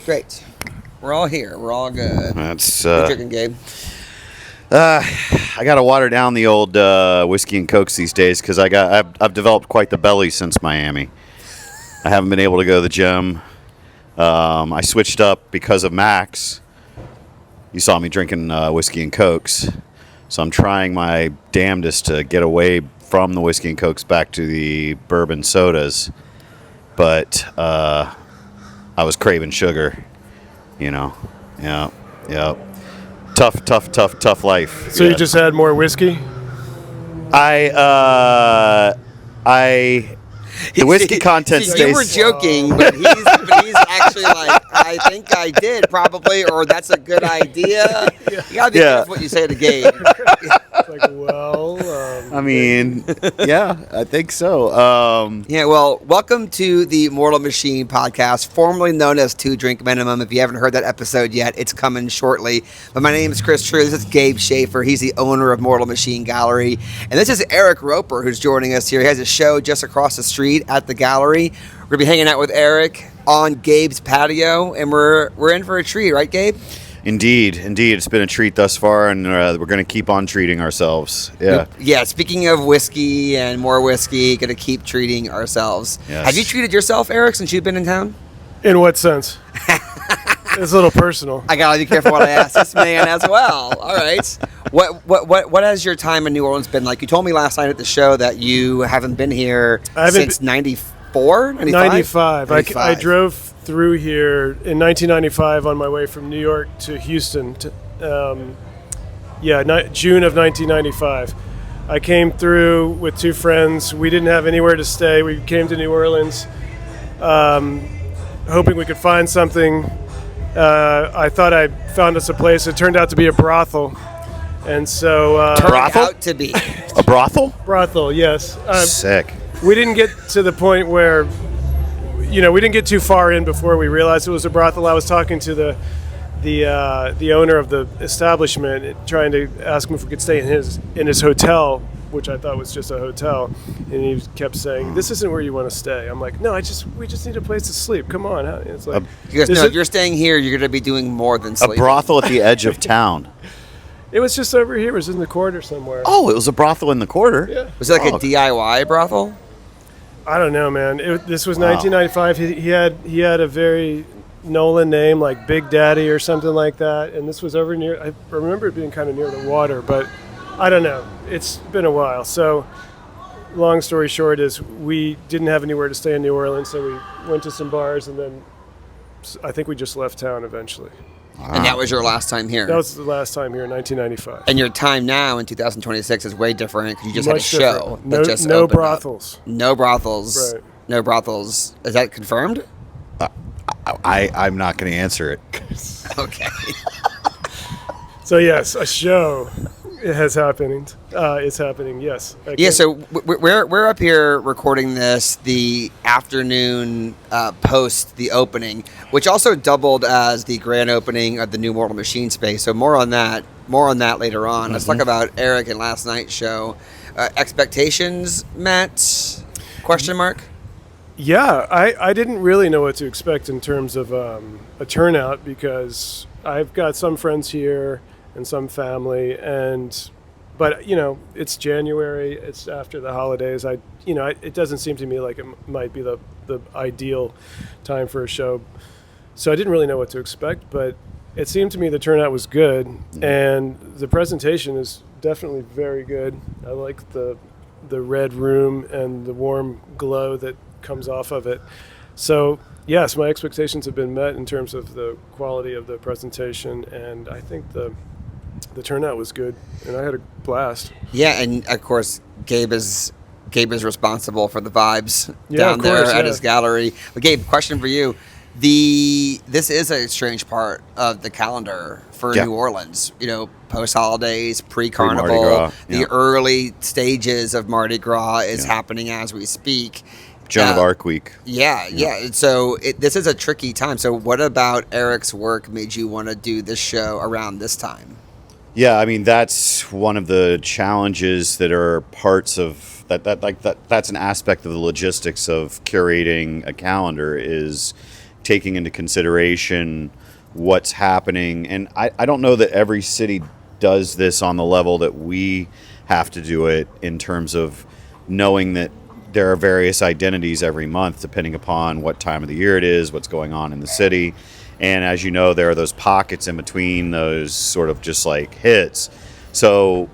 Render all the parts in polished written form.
Great. We're all here. We're all good. That's What you drinking, Gabe? I got to water down the old whiskey and cokes these days because I've developed quite the belly since Miami. I haven't been able to go to the gym. I switched up because of Max. You saw me drinking whiskey and cokes, so I'm trying my damnedest to get away from the whiskey and cokes back to the bourbon sodas. But I was craving sugar, Yeah. Tough life. So you just had more whiskey? The whiskey content stays. You were joking, but he's actually like, I think I did probably, or that's a good idea. You gotta be careful what you say to Gabe. It's like, well, I mean, yeah, I think so. Well, welcome to the Mortal Machine podcast, formerly known as Two Drink Minimum. If you haven't heard that episode yet, it's coming shortly. But my name is Chris True. This is Gabe Schaefer. He's the owner of Mortal Machine Gallery. And this is Arik Roper, who's joining us here. He has a show just across the street at the gallery. We're going to be hanging out with Arik on Gabe's patio, and we're in for a treat, right, Gabe? Indeed. It's been a treat thus far, and we're going to keep on treating ourselves. Yeah. Yeah, speaking of whiskey and more whiskey, going to keep treating ourselves. Yes. Have you treated yourself, Arik, since you've been in town? in what sense? It's a little personal. I gotta be careful what I ask this man as well. All right. What has your time in New Orleans been like? You told me last night at the show that you haven't been here since 94? 95. I drove through here in 1995 on my way from New York to Houston. June of 1995. I came through with two friends. We didn't have anywhere to stay. We came to New Orleans hoping we could find something. I thought I found us a place. It turned out to be a brothel. And so... Turned out to be. A brothel? Brothel, yes. Sick. We didn't get to the point where, we didn't get too far in before we realized it was a brothel. I was talking to the owner of the establishment, trying to ask him if we could stay in his hotel, which I thought was just a hotel, and he kept saying, "This isn't where you want to stay." I'm like, "No, we just need a place to sleep. Come on." It's like, he goes, "No, if you're staying here, you're going to be doing more than sleeping." A brothel at the edge of town. It was just over here. It was in the quarter somewhere. Oh, it was a brothel in the quarter. Yeah. Was it like a DIY brothel? I don't know, man. This was 1995. He had a very Nolan name, like Big Daddy or something like that, and this was over near. I remember it being kind of near the water, but I don't know. It's been a while. So, long story short is we didn't have anywhere to stay in New Orleans, so we went to some bars, and then I think we just left town eventually. Wow. And that was your last time here? That was the last time here in 1995. And your time now in 2026 is way different because you just Much had a show. different. No brothels. No brothels. Right. No brothels. Is that confirmed? I'm not going to answer it. Okay. So yes, a show. It has happened. It's happening. Yes. Yeah. So we're up here recording this the afternoon post the opening, which also doubled as the grand opening of the new Mortal Machine space. So more on that later on. Let's talk about Arik and last night's show. Expectations met? Question mark. Yeah, I didn't really know what to expect in terms of a turnout because I've got some friends here and some family, but it's January, it's after the holidays. It doesn't seem to me like it might be the ideal time for a show, so I didn't really know what to expect. But it seemed to me the turnout was good, and the presentation is definitely very good. I like the red room and the warm glow that comes off of it. So yes, my expectations have been met in terms of the quality of the presentation, and I think the turnout was good, and I had a blast. Yeah, and of course, Gabe is responsible for the vibes down there at his gallery. But Gabe, question for you: this is a strange part of the calendar for New Orleans. Post holidays, pre-carnival, the early stages of Mardi Gras is happening as we speak. Joan of Arc week. Yeah. So this is a tricky time. So what about Arik's work made you want to do this show around this time? Yeah, I mean that's one of the challenges that are parts of that's an aspect of the logistics of curating a calendar is taking into consideration what's happening. And I don't know that every city does this on the level that we have to do it, in terms of knowing that there are various identities every month depending upon what time of the year it is, what's going on in the city. And as you know, there are those pockets in between those sort of just like hits. So,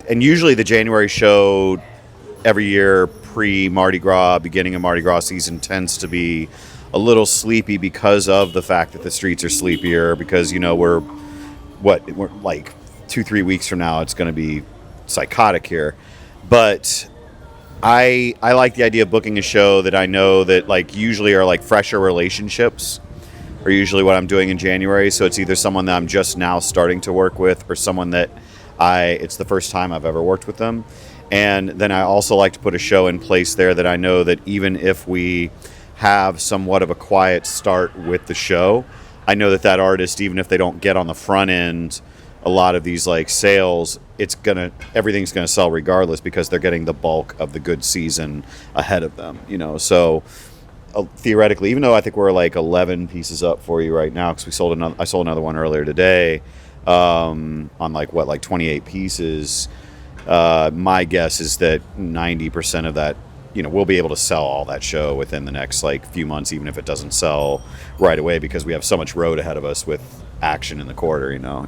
and usually the January show every year pre-Mardi Gras, beginning of Mardi Gras season, tends to be a little sleepy because of the fact that the streets are sleepier, because, you know, we're like 2-3 weeks from now, it's going to be psychotic here. But I like the idea of booking a show that I know that like usually are like fresher relationships, are usually what I'm doing in January. So it's either someone that I'm just now starting to work with, or someone that it's the first time I've ever worked with them. And then I also like to put a show in place there that I know that even if we have somewhat of a quiet start with the show, I know that that artist, even if they don't get on the front end a lot of these like sales, everything's gonna sell regardless, because they're getting the bulk of the good season ahead of them, you know. So theoretically, even though I think we're like 11 pieces up for you right now, because I sold another one earlier today, on like 28 pieces. My guess is that 90% of that, you know, we'll be able to sell all that show within the next like few months, even if it doesn't sell right away, because we have so much road ahead of us with action in the quarter, you know.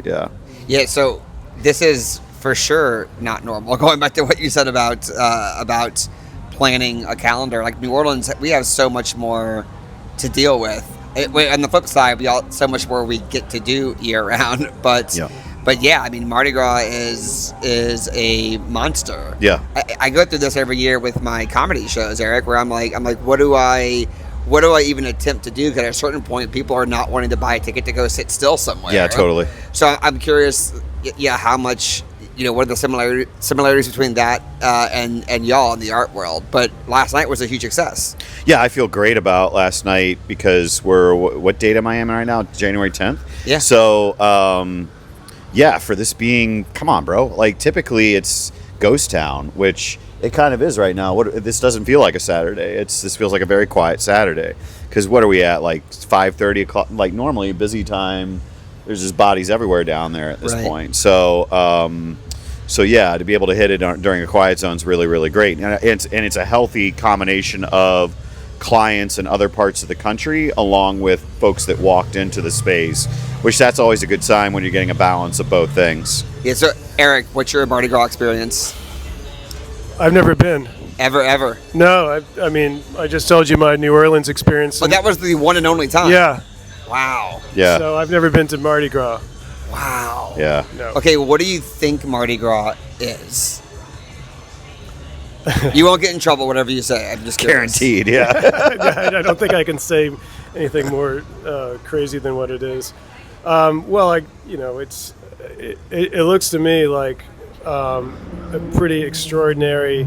Yeah, so this is for sure not normal. Going back to what you said about planning a calendar, like New Orleans, we have so much more to deal with. On the flip side, so much more we get to do year round. But yeah, I mean, Mardi Gras is a monster. Yeah, I go through this every year with my comedy shows, Eric, where I'm like, what do I even attempt to do? Because at a certain point, people are not wanting to buy a ticket to go sit still somewhere. Yeah, totally. So I'm curious, how much, what are the similarities between that and y'all in the art world? But last night was a huge success. Yeah, I feel great about last night, because what date am I in right now? January 10th? Yeah. So, for this being, come on, bro. Like, typically it's ghost town, which it kind of is right now. This doesn't feel like a Saturday. This feels like a very quiet Saturday. Because what are we at? Like 5:30 o'clock? Like normally busy time. There's just bodies everywhere down there at this point. So, to be able to hit it during a quiet zone is really, really great. And it's a healthy combination of clients in other parts of the country, along with folks that walked into the space, which that's always a good sign when you're getting a balance of both things. Yeah. So, Eric, what's your Mardi Gras experience? I've never been. Ever? No, I mean, I just told you my New Orleans experience. But that was the one and only time. Yeah. Wow. Yeah. So I've never been to Mardi Gras. Wow. Yeah. No. Okay, what do you think Mardi Gras is? You won't get in trouble, whatever you say. I'm just curious. Guaranteed, yeah. I don't think I can say anything more crazy than what it is. It looks to me like a pretty extraordinary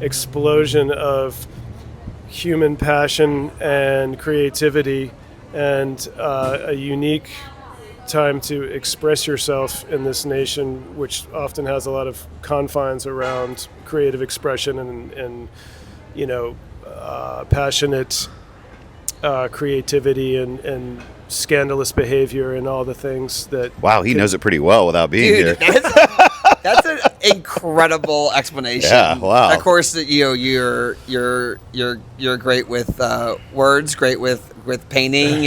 explosion of human passion and creativity, and a unique time to express yourself in this nation, which often has a lot of confines around creative expression and passionate creativity and scandalous behavior and all the things that. Wow, he knows it pretty well without being here. That's an incredible explanation. Yeah, wow. Of course, you're great with words, great with painting,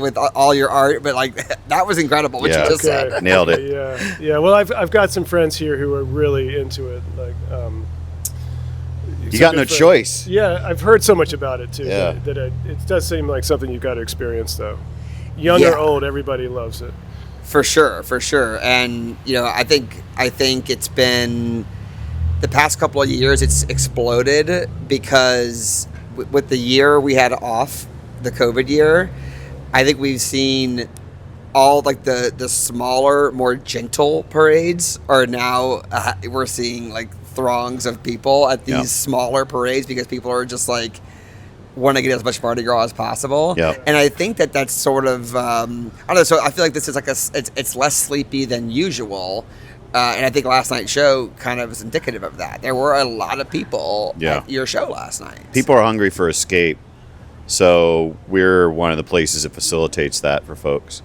with all your art. But like that was incredible what you just said. Nailed it. Yeah. Well, I've got some friends here who are really into it. Like, you got no choice. Yeah, I've heard so much about it too. Yeah. That it does seem like something you've got to experience, though. Young or old, everybody loves it. For sure. And I think it's been the past couple of years it's exploded, because with the year we had off, the COVID year, I think we've seen all like the smaller, more gentle parades are now we're seeing like throngs of people at these smaller parades, because people are just like want to get as much Mardi Gras as possible. Yep. And I think that's sort of I don't know. So I feel like this is like it's less sleepy than usual. And I think last night's show kind of is indicative of that. There were a lot of people at your show last night. People are hungry for escape. So we're one of the places that facilitates that for folks.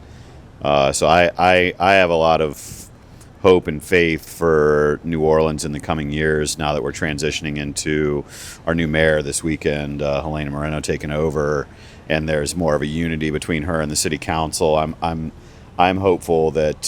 So I have a lot of hope and faith for New Orleans in the coming years now that we're transitioning into our new mayor this weekend, Helena Moreno taking over, and there's more of a unity between her and the city council. I'm hopeful that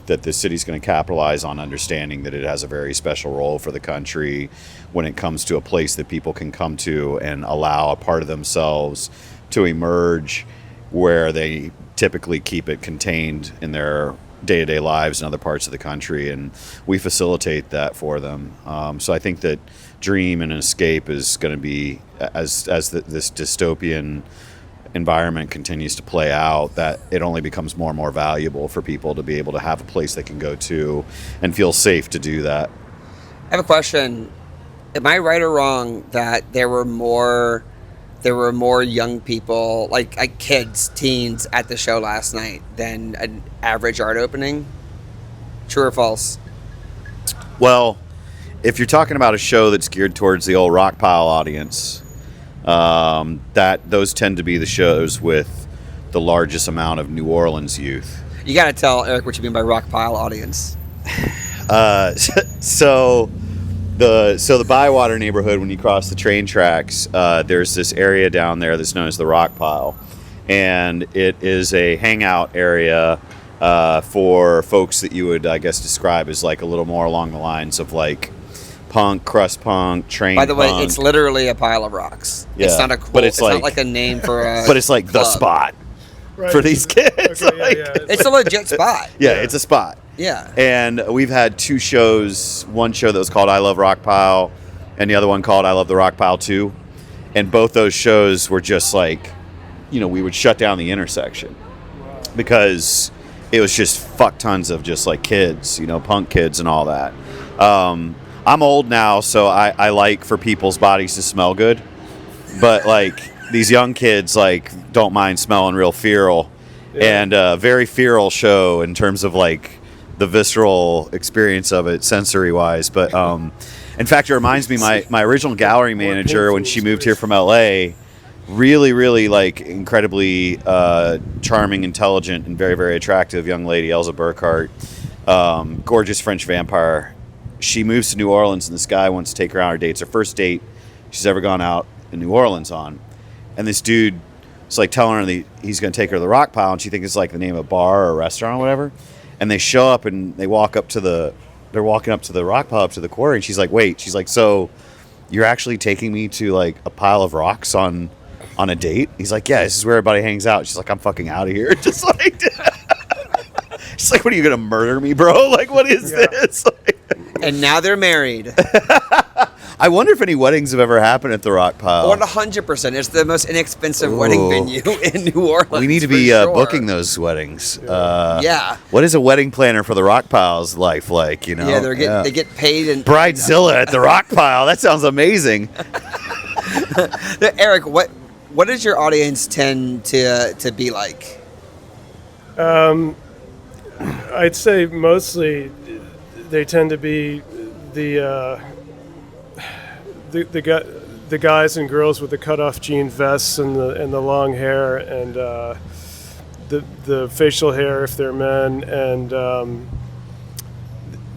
that the city's going to capitalize on understanding that it has a very special role for the country when it comes to a place that people can come to and allow a part of themselves to emerge where they typically keep it contained in their day-to-day lives in other parts of the country, and we facilitate that for them. So I think that dream and escape is going to be, as this dystopian environment continues to play out, that it only becomes more and more valuable for people to be able to have a place they can go to and feel safe to do that. I have a question. Am I right or wrong that there were more young people, like kids, teens, at the show last night than an average art opening? True or false? Well, if you're talking about a show that's geared towards the old rock pile audience, that those tend to be the shows with the largest amount of New Orleans youth. You got to tell Eric what you mean by rock pile audience. So the Bywater neighborhood, when you cross the train tracks, there's this area down there that's known as the Rock Pile, and it is a hangout area for folks that you would, I guess, describe as like a little more along the lines of like punk, crust punk, train. By the way, punk. it's literally a pile of rocks. Yeah, it's not a cool, but it's not like a name for a but it's like club. the spot Right. for these kids. Okay, yeah. It's a legit spot. Yeah, it's a spot. Yeah. And we've had two shows, one show that was called I Love Rock Pile and the other one called I Love the Rock Pile 2. And both those shows were just like, we would shut down the intersection because it was just fuck tons of just like kids, punk kids and all that. I'm old now, so I like for people's bodies to smell good. But like these young kids like don't mind smelling real feral. Yeah. And very feral show in terms of like the visceral experience of it sensory wise. But in fact, it reminds me, my original gallery manager, when she moved here from LA, really, really like incredibly charming, intelligent, and very, very attractive young lady, Elsa Burkhart, gorgeous French vampire. She moves to New Orleans, and this guy wants to take her on her date. It's her first date she's ever gone out in New Orleans on. And this dude is like telling her that he's going to take her to the Rock Pile, and she thinks it's like the name of a bar or a restaurant or whatever. And they show up, and they're walking up to the Rock Pile, up to the quarry, and she's like, wait, she's like, so you're actually taking me to like a pile of rocks on a date? He's like, yeah, this is where everybody hangs out. She's like, I'm fucking out of here. Just like, she's like, what are you going to murder me, bro? Like, what is this? Like, and now they're married. I wonder if any weddings have ever happened at the Rock Pile. 100%. It's the most inexpensive wedding venue in New Orleans. We need to be booking those weddings. Yeah. What is a wedding planner for the Rock Pile's life like? Yeah, they get paid and Bridezilla at the Rock Pile. That sounds amazing. Eric, what does your audience tend to be like? I'd say mostly they tend to be the guys and girls with the cutoff jean vests and the long hair and the facial hair if they're men, and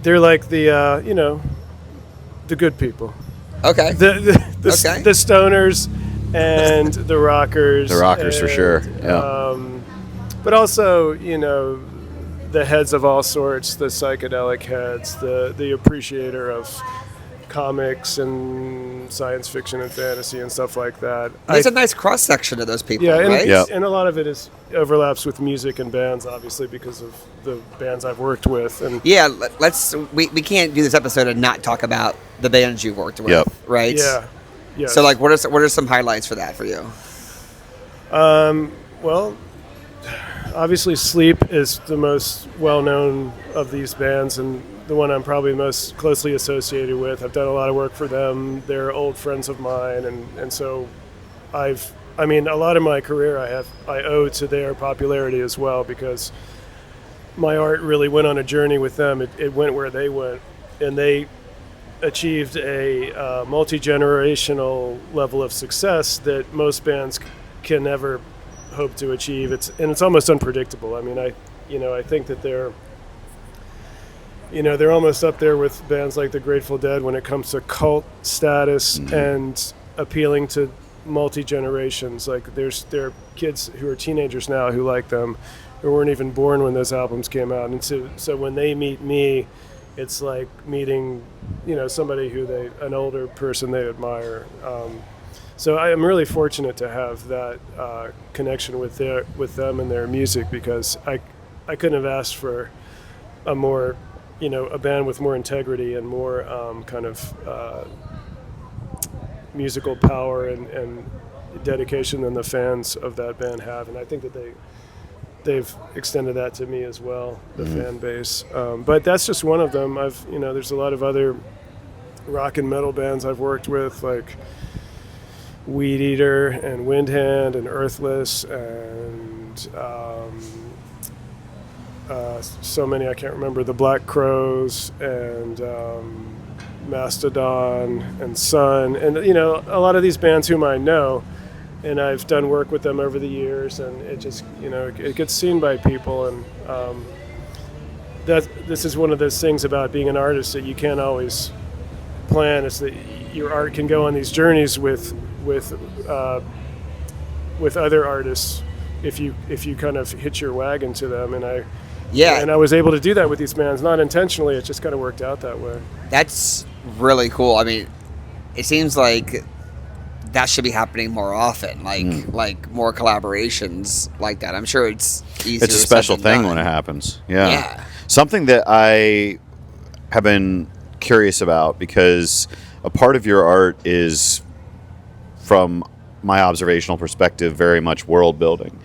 they're like the good people. Okay. The stoners and the rockers. The rockers for sure. Yeah. But also, the heads of all sorts, the psychedelic heads, the appreciator of comics and science fiction and fantasy and stuff like that. There's a nice cross section of those people, right? Yeah, and a lot of it overlaps with music and bands, obviously, because of the bands I've worked with. And yeah, we can't do this episode and not talk about the bands you've worked with, right? Yeah. Yes. So, like, what are some highlights for that for you? Well, obviously, Sleep is the most well-known of these bands and the one I'm probably most closely associated with. I've done a lot of work for them. They're old friends of mine, and so a lot of my career I owe to their popularity as well, because my art really went on a journey with them. It went where they went, and they achieved a multi-generational level of success that most bands can ever hope to achieve. It's almost unpredictable. I mean, I think that they're almost up there with bands like the Grateful Dead when it comes to cult status and appealing to multi-generations. Like there are kids who are teenagers now who like them, who weren't even born when those albums came out. And so when they meet me, it's like meeting, somebody an older person they admire. So I'm really fortunate to have that connection with them and their music, because I couldn't have asked for a more, a band with more integrity and more kind of musical power and dedication than the fans of that band have. And I think that they've extended that to me as well, the fan base. But that's just one of them. There's a lot of other rock and metal bands I've worked with, like Weed Eater and Windhand and Earthless and so many I can't remember, the Black Crows and Mastodon and Sun, and a lot of these bands whom I know, and I've done work with them over the years, and it just it gets seen by people. And this is one of those things about being an artist that you can't always plan, is that your art can go on these journeys with other artists if you kind of hitch your wagon to them. And I was able to do that with these bands, not intentionally. It just kind of worked out that way. That's really cool. I mean, it seems like that should be happening more often, like more collaborations like that. I'm sure it's easier. It's a special thing when it happens. Yeah. Something that I have been curious about, because a part of your art is, from my observational perspective, very much world building,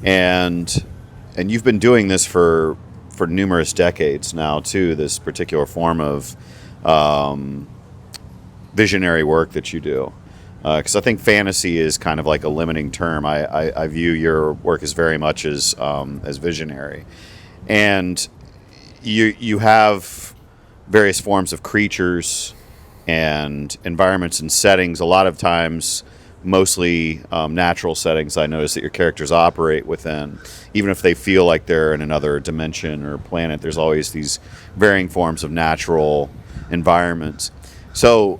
and you've been doing this for numerous decades now too. This particular form of visionary work that you do, because I think fantasy is kind of like a limiting term. I view your work as very much as visionary, and you have various forms of creatures and environments and settings. A lot of times, mostly natural settings, I notice that your characters operate within, even if they feel like they're in another dimension or planet. There's always these varying forms of natural environments. So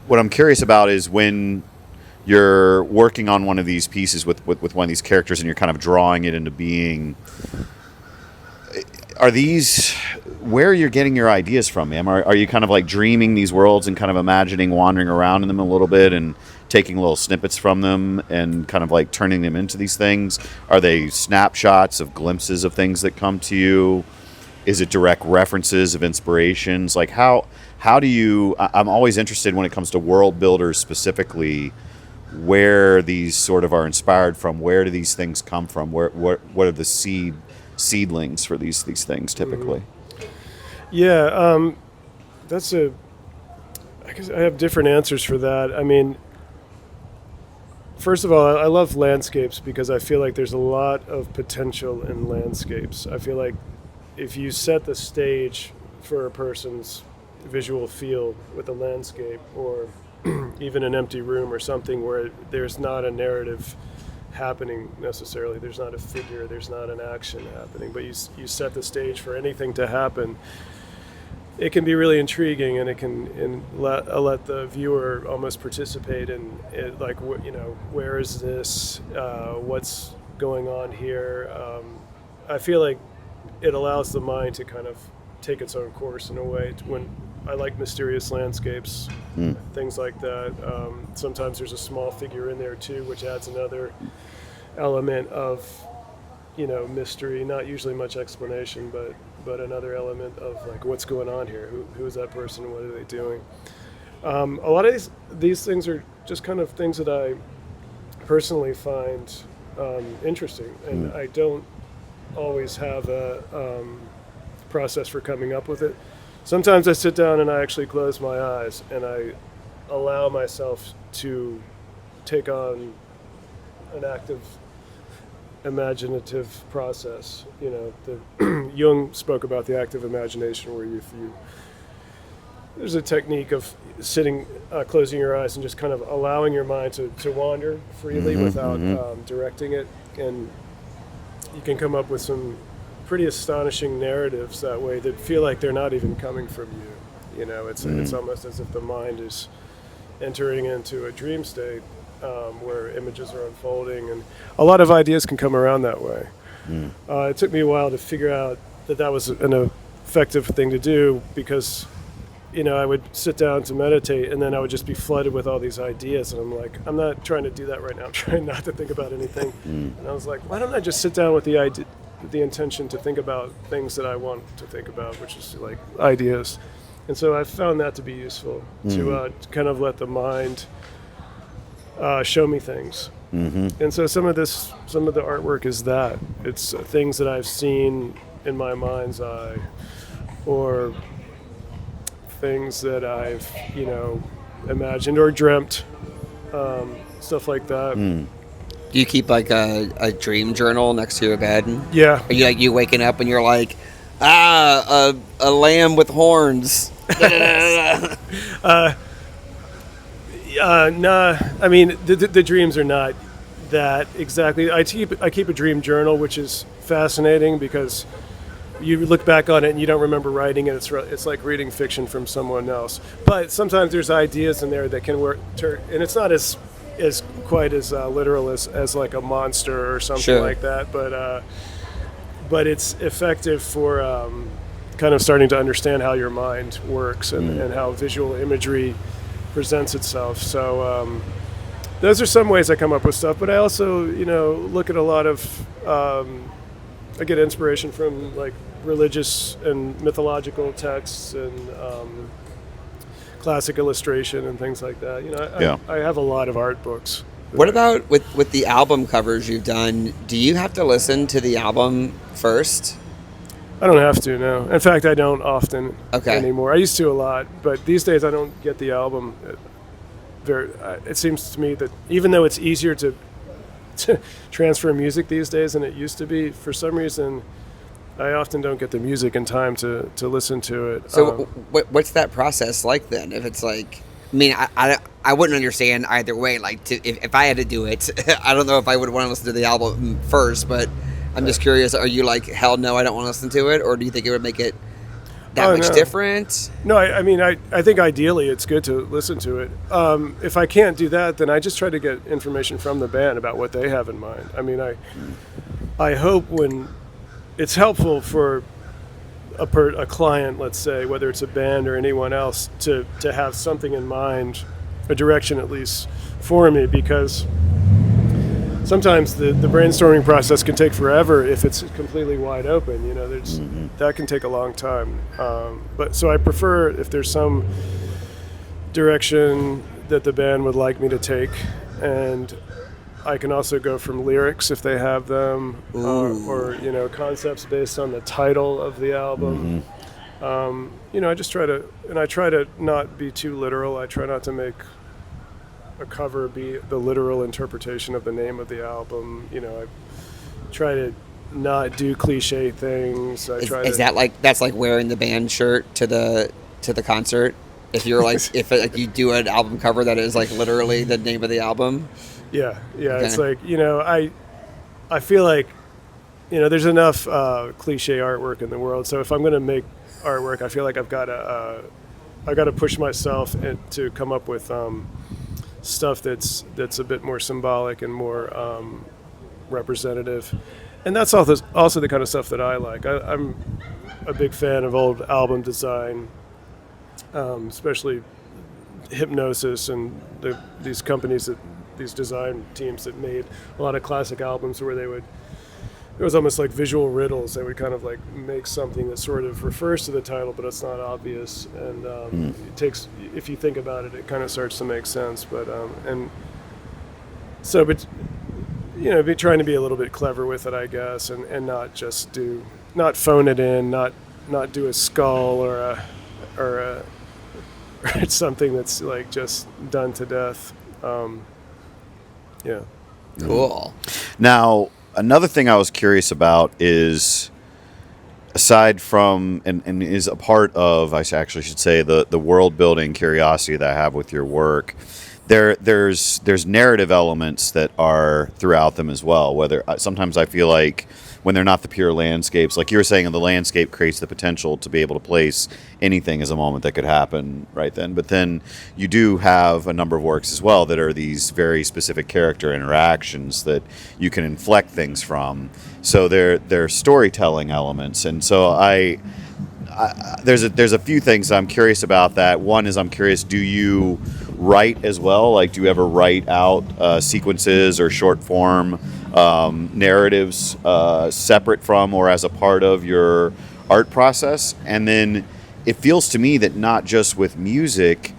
what I'm curious about is, when you're working on one of these pieces with one of these characters and you're kind of drawing it into being, are these where you're getting your ideas from, man? Are you kind of like dreaming these worlds and kind of imagining wandering around in them a little bit and taking little snippets from them and kind of like turning them into these things? Are they snapshots of glimpses of things that come to you? Is it direct references of inspirations? Like how do you, I'm always interested when it comes to world builders specifically, where these sort of are inspired from. Where do these things come from? What are the seedlings for these things typically? Yeah, I guess I have different answers for that. I mean, first of all, I love landscapes because I feel like there's a lot of potential in landscapes. I feel like if you set the stage for a person's visual field with a landscape, or even an empty room or something where there's not a narrative happening necessarily, there's not a figure, there's not an action happening, but you set the stage for anything to happen, it can be really intriguing, and it can let the viewer almost participate in it, like, where is this, what's going on here. I feel like it allows the mind to kind of take its own course in a way. When I like mysterious landscapes, things like that. Sometimes there's a small figure in there too, which adds another element of, mystery. Not usually much explanation, but another element of like, what's going on here? Who is that person? What are they doing? A lot of these things are just kind of things that I personally find interesting, and I don't always have a process for coming up with it. Sometimes I sit down and I actually close my eyes and I allow myself to take on an active imaginative process. Jung spoke about the active imagination, where if you there's a technique of sitting, closing your eyes and just kind of allowing your mind to wander freely without directing it. And you can come up with some pretty astonishing narratives that way that feel like they're not even coming from you. You know, it's almost as if the mind is entering into a dream state where images are unfolding, and a lot of ideas can come around that way. It took me a while to figure out that was an effective thing to do, because I would sit down to meditate and then I would just be flooded with all these ideas, and I'm like, I'm not trying to do that right now. I'm trying not to think about anything. And I was like, why don't I just sit down with the intention to think about things that I want to think about, which is like ideas. And so I found that to be useful to kind of let the mind show me things. And so some of the artwork is that. It's things that I've seen in my mind's eye, or things that I've, imagined or dreamt, stuff like that. Do you keep like a dream journal next to your bed? Yeah. Are you waking up and you're like, a lamb with horns? Nah. I mean, the dreams are not that exactly. I keep a dream journal, which is fascinating because you look back on it and you don't remember writing it. It's like reading fiction from someone else. But sometimes there's ideas in there that can work, and it's not as quite as literal as like a monster or something like that. But it's effective for kind of starting to understand how your mind works and how visual imagery presents itself. So those are some ways I come up with stuff. But I also, look at a lot of I get inspiration from like religious and mythological texts and classic illustration and things like that. I have a lot of art books. What about with the album covers you've done? Do you have to listen to the album first? I don't have to, no. In fact, I don't often anymore. I used to a lot, but these days I don't get the album. It seems to me that even though it's easier to transfer music these days than it used to be, for some reason I often don't get the music in time to listen to it. So what's that process like then? If it's like, I mean, I wouldn't understand either way. Like, if I had to do it, I don't know if I would want to listen to the album first, but I'm just curious, are you like, hell no, I don't want to listen to it? Or do you think it would make it that much different? No, I mean, I think ideally it's good to listen to it. If I can't do that, then I just try to get information from the band about what they have in mind. I mean, I hope when it's helpful for a client, let's say, whether it's a band or anyone else, to have something in mind, a direction at least for me, because sometimes the brainstorming process can take forever if it's completely wide open. That can take a long time. But so I prefer if there's some direction that the band would like me to take, and I can also go from lyrics if they have them, or concepts based on the title of the album. I just try to not be too literal. I try not to make a cover be the literal interpretation of the name of the album. I try to not do cliche things. That's like wearing the band shirt to the concert? If you're like, if you do an album cover that is like literally the name of the album? Yeah. Okay. It's like, I feel like, there's enough cliche artwork in the world. So if I'm going to make artwork, I feel like I've got to push myself to come up with stuff that's a bit more symbolic and more representative. And that's also the kind of stuff that I like. I'm a big fan of old album design, especially Hypnosis and these companies these design teams that made a lot of classic albums where it was almost like visual riddles. They would kind of like make something that sort of refers to the title, but it's not obvious. And it takes, if you think about it, it kind of starts to make sense. But be trying to be a little bit clever with it, I guess, and not just not phone it in, not do a skull or something that's like just done to death. Yeah. Cool. Now, another thing I was curious about is aside from and is a part of, I actually should say, the world building curiosity that I have with your work. There's narrative elements that are throughout them as well. Whether sometimes I feel like when they're not the pure landscapes, like you were saying, the landscape creates the potential to be able to place anything as a moment that could happen right then. But then you do have a number of works as well that are these very specific character interactions that you can inflect things from. So they're storytelling elements, and so there's a few things I'm curious about. That one is, I'm curious, do you write as well? Like, do you ever write out sequences or short form narratives separate from or as a part of your art process? And then it feels to me that not just with music,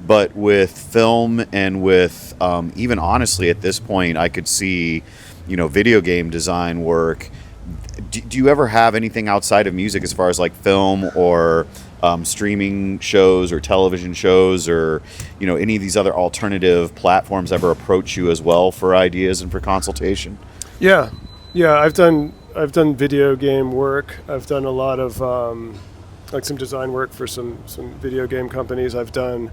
but with film and with even honestly at this point, I could see, video game design work. Do you ever have anything outside of music as far as like film or streaming shows or television shows or any of these other alternative platforms ever approach you as well for ideas and for consultation? Yeah, I've done video game work. I've done a lot of like some design work for some video game companies. I've done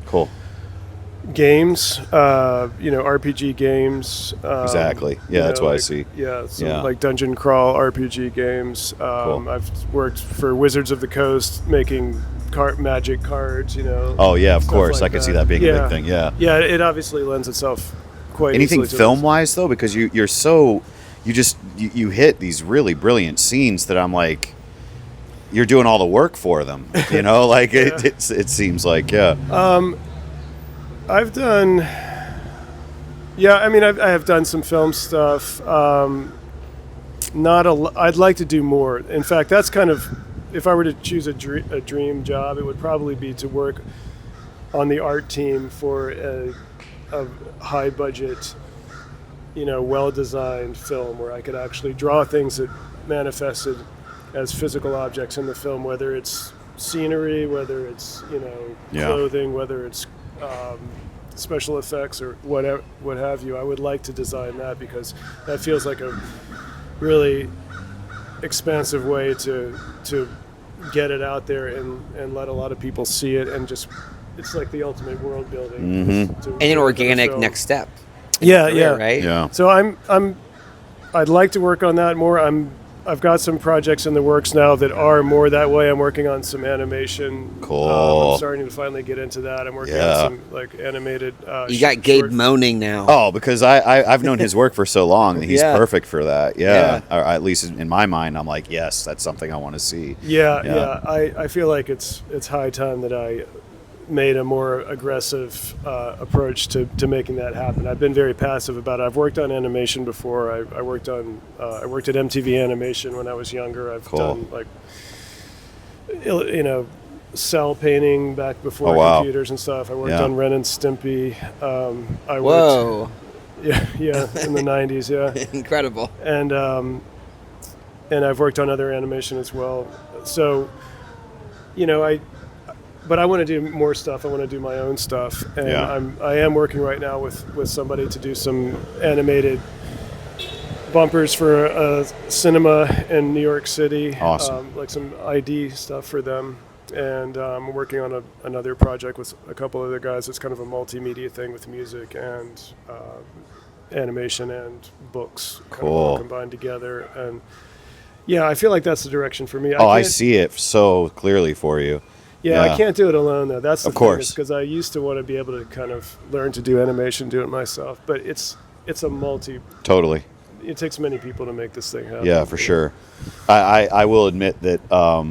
games, RPG games. Exactly. Yeah, that's what I see. Yeah, like dungeon crawl RPG games. I've worked for Wizards of the Coast making magic cards. Oh yeah, of course. Like I can see that being a big thing. Yeah. Yeah, it obviously lends itself quite. Anything film wise though, because you hit these really brilliant scenes that I'm like, you're doing all the work for them. Like it seems like I've done, I have done some film stuff. I'd like to do more. In fact, that's kind of, if I were to choose a dream job, it would probably be to work on the art team for a high budget, well-designed film where I could actually draw things that manifested as physical objects in the film, whether it's scenery, whether it's, clothing, whether it's special effects or whatever, what have you. I would like to design that because that feels like a really expansive way to get it out there and let a lot of people see it, and just it's like the ultimate world building. Mm-hmm. And an organic next step. Yeah. Right. Yeah. So I'd like to work on that more. I've got some projects in the works now that are more that way. I'm working on some animation. Cool. I'm starting to finally get into that. I'm working on some like animated. You got Gabe moaning now. Oh, because I've known his work for so long that he's perfect for that. Yeah. Or at least in my mind, I'm like, yes, that's something I want to see. Yeah. I feel like it's high time that I made a more aggressive approach to making that happen. I've been very passive about it. I've worked on animation before. I worked at MTV Animation when I was younger. I've done like cell painting back before computers and stuff. I worked on Ren and Stimpy. I worked in the 90s. Yeah, incredible. And I've worked on other animation as well. So but I want to do more stuff. I want to do my own stuff, and I am working right now with somebody to do some animated bumpers for a cinema in New York City. Awesome. Like some ID stuff for them, and I'm working on another project with a couple other guys. It's kind of a multimedia thing with music and animation and books kind of all combined together. And I feel like that's the direction for me. I see it so clearly for you. Yeah, I can't do it alone, though. That's the thing, because I used to want to be able to kind of learn to do animation, do it myself. But it's a Totally. It takes many people to make this thing happen. Yeah, for sure. I will admit that. How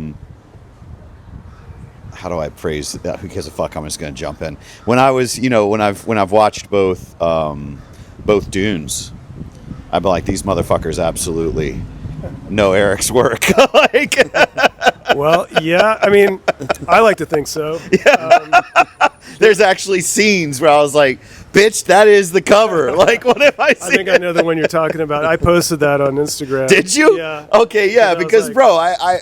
do I phrase that? Who gives a fuck? I'm just going to jump in. When I was, when I've watched both Dunes, I've been like, these motherfuckers absolutely know Arik's work. Well, yeah. I mean, I like to think so. There's actually scenes where I was like, bitch, that is the cover. Like, what have I seen? I think I know the one you're talking about. I posted that on Instagram. Did you? Yeah. Okay, yeah, because, bro, I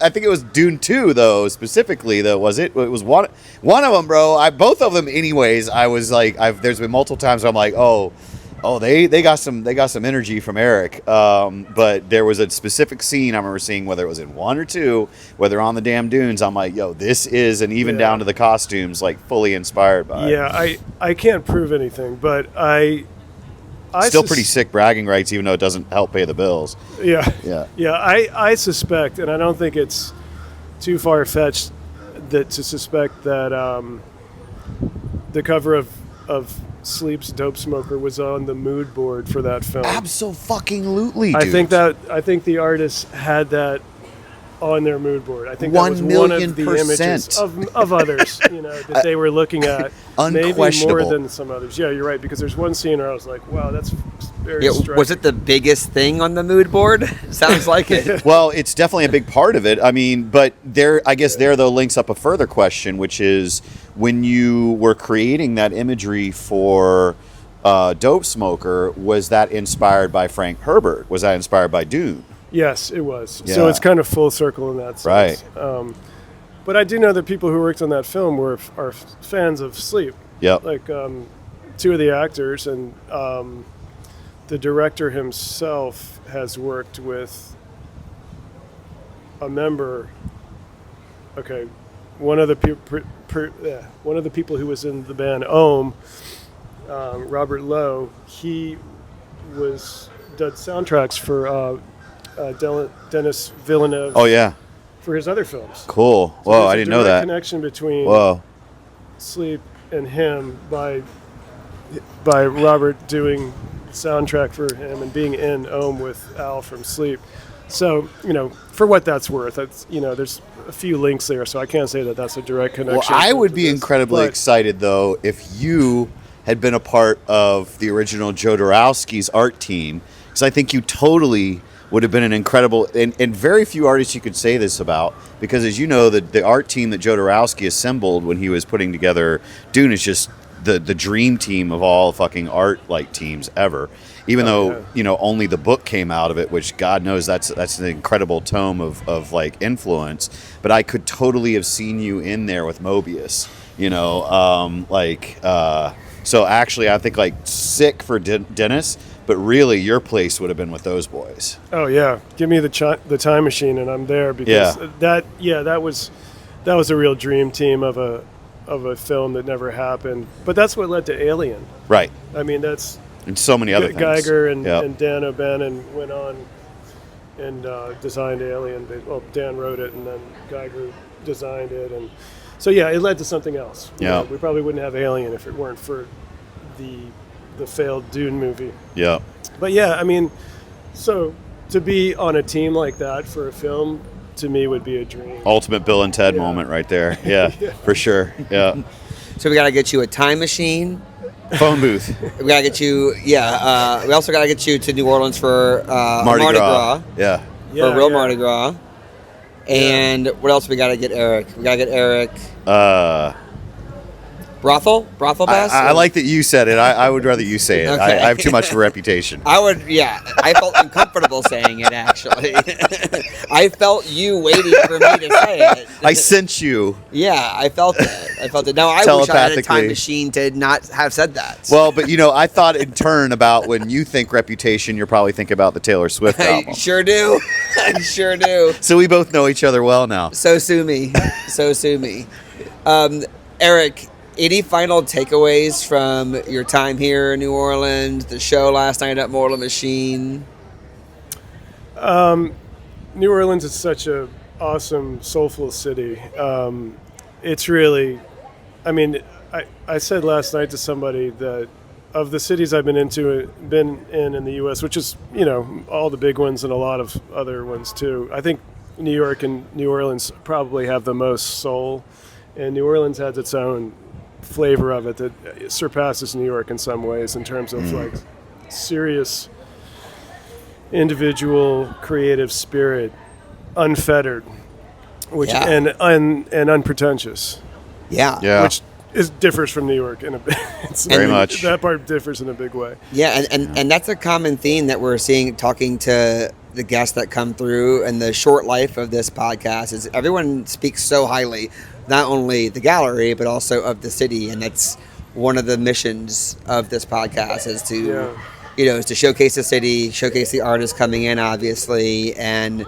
think it was Dune 2, though, specifically, though, was it? It was one of them, bro. Both of them, anyways, I was like, there's been multiple times where I'm like, oh, Oh, they got some energy from Arik. But there was a specific scene I remember seeing, whether it was in 1 or 2, whether on the damn dunes. I'm like, yo, this is, and even down to the costumes, like fully inspired by. Yeah, I can't prove anything, but I still pretty sick bragging rights, even though it doesn't help pay the bills. Yeah. I suspect, and I don't think it's too far fetched to suspect that the cover of Sleep's Dope Smoker was on the mood board for that film. Absolutely, dude. I think the artists had that on their mood board. I think that was one of the images of others, that they were looking at. Maybe more than some others. Yeah, you're right, because there's one scene where I was like, wow, that's very striking. Was it the biggest thing on the mood board? Sounds like it. Well, it's definitely a big part of it. I mean, but I guess there though links up a further question, which is when you were creating that imagery for Dope Smoker, was that inspired by Frank Herbert? Was that inspired by Dune? Yes, it was. Yeah. So it's kind of full circle in that sense. Right. But I do know that people who worked on that film are fans of Sleep. Yep. Like 2 of the actors, and the director himself has worked with a member. Okay, one of the people who was in the band Ohm, Robert Lowe. He did soundtracks for Denis Villeneuve. Oh yeah. For his other films. Cool. So whoa, I didn't know that. Connection between Whoa. Sleep and him by Robert doing soundtrack for him and being in Ohm with Al from Sleep. So, for what that's worth, there's a few links there, so I can't say that that's a direct connection. Well, I would be incredibly excited, though, if you had been a part of the original Jodorowsky's art team, because I think you totally would have been an incredible, and very few artists you could say this about, because as you know, the art team that Jodorowsky assembled when he was putting together Dune is just the dream team of all fucking art teams ever. Even though only the book came out of it, which God knows that's an incredible tome of influence. But I could totally have seen you in there with Mobius. So actually, I think sick for Dennis. But really, your place would have been with those boys. Oh yeah, give me the time machine, and I'm there, because that was a real dream team of a film that never happened. But that's what led to Alien. Right. I mean, that's and so many other things. Geiger and Dan O'Bannon went on and designed Alien. Dan wrote it, and then Geiger designed it, and so it led to something else. Yeah. We probably wouldn't have Alien if it weren't for the failed Dune movie. Yeah. But so to be on a team like that for a film, to me, would be a dream. Ultimate Bill and Ted moment right there. Yeah, for sure. Yeah. So we got to get you a time machine. Phone booth. We got to get you, we also got to get you to New Orleans for Mardi Gras. Yeah. For real Mardi Gras. And what else we got to get Arik? We got to get Arik. Brothel Bass? I like that you said it. I would rather you say it. Okay. I have too much of a reputation. I felt uncomfortable saying it, actually. I felt you waiting for me to say it. I sent you. Yeah, I felt it. Now, I wish I had a time machine to not have said that. Well, but I thought in turn about when you think reputation, you're probably thinking about the Taylor Swift album. I sure do. So we both know each other well now. So sue me. Arik, any final takeaways from your time here in New Orleans, the show last night at Mortal Machine? New Orleans is such a awesome, soulful city. It's really, I said last night to somebody that of the cities I've been in the U.S., which is, all the big ones and a lot of other ones too, I think New York and New Orleans probably have the most soul, and New Orleans has its own flavor of it that surpasses New York in some ways in terms of serious individual creative spirit, unfettered, which and unpretentious. Yeah. Which differs from New York in a bit. Very much. That part differs in a big way. Yeah, and that's a common theme that we're seeing talking to the guests that come through, and the short life of this podcast is everyone speaks so highly, not only the gallery but also of the city, and that's one of the missions of this podcast is to, Yeah. is to showcase the city, showcase the artists coming in, obviously, and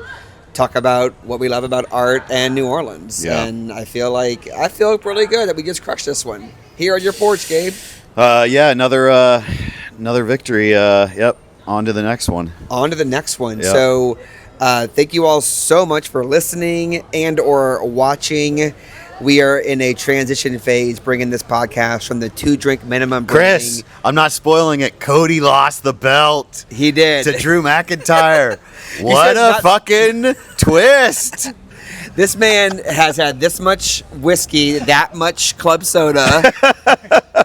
talk about what we love about art and New Orleans. Yeah. And I feel really good that we just crushed this one. Here on your porch, Gabe. Another victory. Yep. On to the next one. On to the next one. Yep. So thank you all so much for listening and or watching. We are in a transition phase, bringing this podcast from the 2-drink minimum. Chris, I'm not spoiling it. Cody lost the belt. He did. To Drew McIntyre. What said a not- fucking twist. This man has had this much whiskey, that much club soda,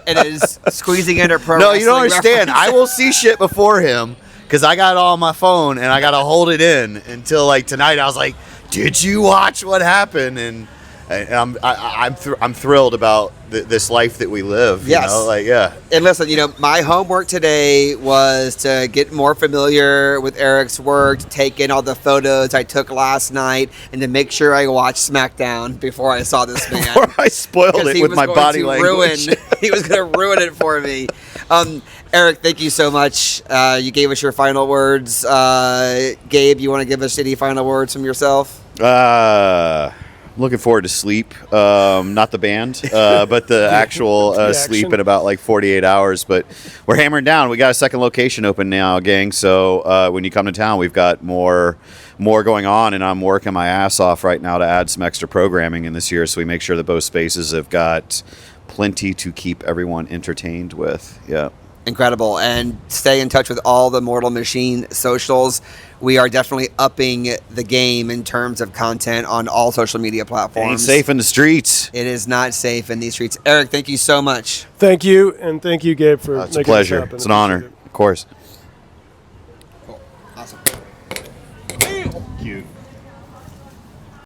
and is squeezing in her pro No, you don't wrestling understand. reference. I will see shit before him because I got it all on my phone and I got to hold it in until like tonight. I was like, did you watch what happened? And I'm thrilled about this life that we live. Yes. You know? Like, yeah. And listen, my homework today was to get more familiar with Erik's work, to take in all the photos I took last night, and to make sure I watched SmackDown before I saw this man. Before I spoiled 'Cause it he with was my going body to language. he was going to ruin it for me. Erik, thank you so much. You gave us your final words. Gabe, you want to give us any final words from yourself? Looking forward to sleep. Not the band, but the actual The sleep action. in about like 48 hours. But we're hammering down. We got a second location open now, gang. So when you come to town, we've got more going on, and I'm working my ass off right now to add some extra programming in this year, so we make sure that both spaces have got plenty to keep everyone entertained with. Yeah. Incredible. And stay in touch with all the Mortal Machine socials. We are definitely upping the game in terms of content on all social media platforms. Ain't safe in the streets. It is not safe in these streets. Erik, thank you so much. Thank you, and thank you, Gabe, for It's a making this pleasure. happen. It's an honor. Appreciate it. Of course.